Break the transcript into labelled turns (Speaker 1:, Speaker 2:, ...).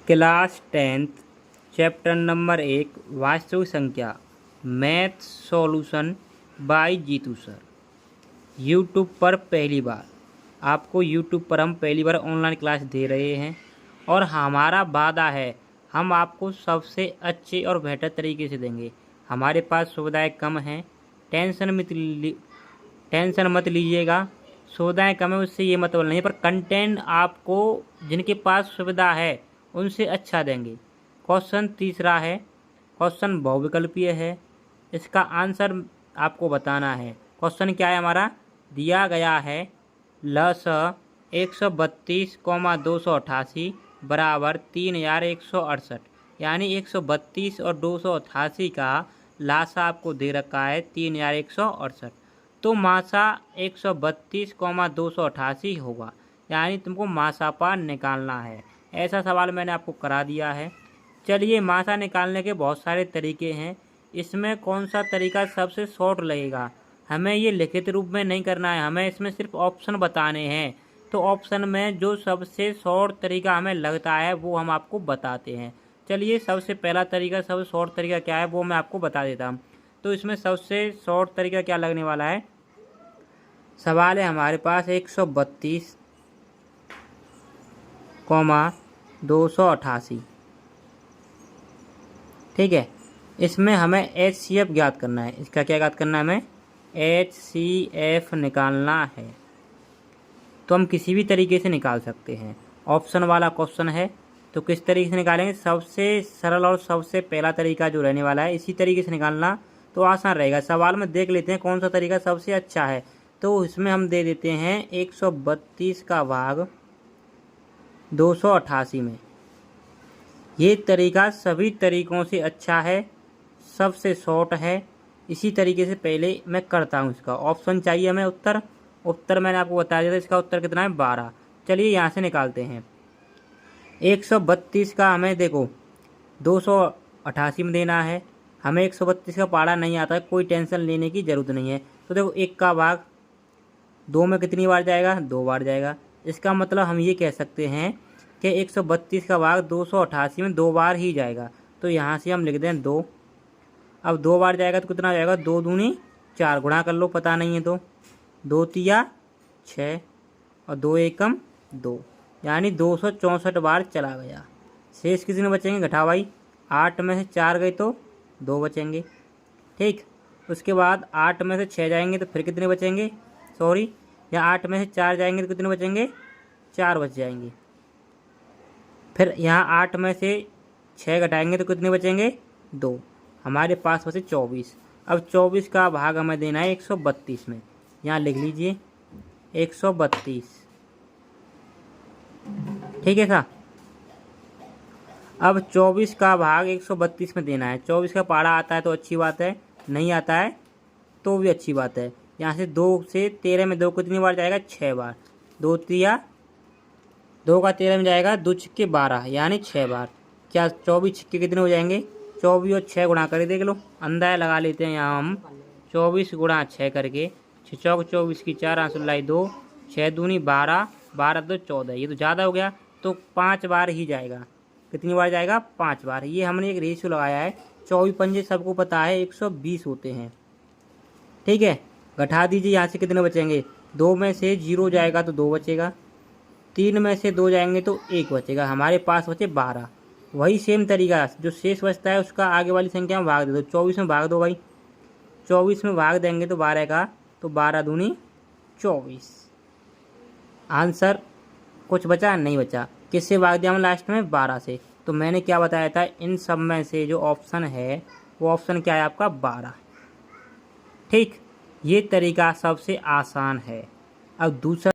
Speaker 1: Class 10th chapter number 1 वास्तविक संख्या math solution by Jeetu sir. YouTube पर पहली बार आपको यूट्यूब पर हम पहली बार ऑनलाइन क्लास दे रहे हैं और हमारा वादा है हम आपको सबसे अच्छे और बेहतर तरीके से देंगे। हमारे पास सुविधाएं कम हैं, टेंशन मत लीजिएगा। सुविधाएं कम है उससे ये मतलब नहीं, पर कंटेंट आपको जिनके पास सुविधा है उनसे अच्छा देंगे। क्वेश्चन तीसरा है, क्वेश्चन बहुविकल्पीय है, इसका आंसर आपको बताना है। क्वेश्चन क्या है हमारा, दिया गया है लस 132,288 बराबर 3,168, यानी 132 और 288 का लासा आपको दे रखा है 3,168। तो मासा 132,288 होगा, यानी तुमको मासा पर निकालना है। ऐसा सवाल मैंने आपको करा दिया है। चलिए, मासा निकालने के बहुत सारे तरीके हैं, इसमें कौन सा तरीका सबसे शॉर्ट लगेगा हमें ये लिखित रूप में नहीं करना है, हमें इसमें सिर्फ ऑप्शन बताने हैं। तो ऑप्शन में जो सबसे शॉर्ट तरीका हमें लगता है वो हम आपको बताते हैं। चलिए, सबसे पहला तरीका, सबसे शॉर्ट तरीका क्या है वो मैं आपको बता देता हूँ। तो इसमें सबसे शॉर्ट तरीका क्या लगने वाला है, सवाल है हमारे पास 132,288, ठीक है। इसमें हमें HCF ज्ञात करना है। इसका क्या ज्ञात करना है, हमें HCF निकालना है। तो हम किसी भी तरीके से निकाल सकते हैं। ऑप्शन वाला क्वेश्चन है तो किस तरीके से निकालेंगे, सबसे सरल और सबसे पहला तरीका जो रहने वाला है इसी तरीके से निकालना तो आसान रहेगा। सवाल में देख लेते हैं कौन सा तरीका सबसे अच्छा है। तो इसमें हम दे देते हैं 132 का भाग 288 में। ये तरीका सभी तरीकों से अच्छा है, सबसे शॉर्ट है। इसी तरीके से पहले मैं करता हूँ। इसका ऑप्शन चाहिए हमें, उत्तर मैंने आपको बता दिया था। इसका उत्तर कितना है, 12। चलिए यहाँ से निकालते हैं। 132 का हमें देखो 288 में देना है। हमें 132 का पहाड़ा नहीं आता है, कोई टेंशन लेने की ज़रूरत नहीं है। तो देखो 1 का भाग 2 में कितनी बार जाएगा, 2 बार जाएगा। इसका मतलब हम ये कह सकते हैं कि 132 का भाग 288 में 2 बार ही जाएगा। तो यहाँ से हम लिख दें 2। अब 2 बार जाएगा तो कितना जाएगा, 2 दूनी 4, गुणा कर लो, पता नहीं है तो 2 तिया 6 और 2 एकम 2, यानी 264 बार चला गया। शेष कितने बचेंगे, घटा भाई, 8 में से 4 गए तो 2 बचेंगे, ठीक। उसके बाद 8 में से 6 जाएंगे तो फिर कितने बचेंगे, सॉरी, या 8 में से 4 जाएंगे तो कितने बचेंगे, 4 बच जाएंगे। फिर यहाँ 8 में से 6 घटाएंगे तो कितने बचेंगे, 2। हमारे पास बचे 24। अब 24 का भाग हमें देना है 132 में। यहाँ लिख लीजिए 132, ठीक है था। अब 24 का भाग 132 में देना है। 24 का पहाड़ा आता है तो अच्छी बात है, नहीं आता है तो भी अच्छी बात है। यहाँ से 2 से 13 में 2 कितनी बार जाएगा, 6 बार। 2 तिया 2 का 13 में जाएगा, 2 छिक्के 12, यानी 6 बार। क्या 24 छिक्के कितने हो जाएंगे, 24 और 6 गुणा करके देख लो, अंदाजा लगा लेते हैं। यहाँ हम 24 गुणा 6 करके 6 चौक 24 की 4 आंसर लाई 2, 6 दूनी 12, 12 2 14, ये तो ज़्यादा हो गया तो 5 बार ही जाएगा। कितनी बार जाएगा, 5 बार। ये हमने एक रेशियो लगाया है, 24 पंजे सबको पता है 120 होते हैं, ठीक है। घटा दीजिए, यहाँ से कितने बचेंगे, 2 में से 0 जाएगा तो 2 बचेगा, 3 में से 2 जाएंगे तो 1 बचेगा। हमारे पास बचे 12। वही सेम तरीका, जो शेष बचता है उसका आगे वाली संख्या में भाग दे दो। 24 में भाग दो भाई, 24 में भाग देंगे तो 12 का, तो 12 दूनी 24। आंसर कुछ बचा नहीं बचा। किससे भाग दिया हम लास्ट में, 12 से। तो मैंने क्या बताया था, इन सब में से जो ऑप्शन है वो ऑप्शन क्या है आपका, 12, ठीक। ये तरीका सबसे आसान है। अब दूसरा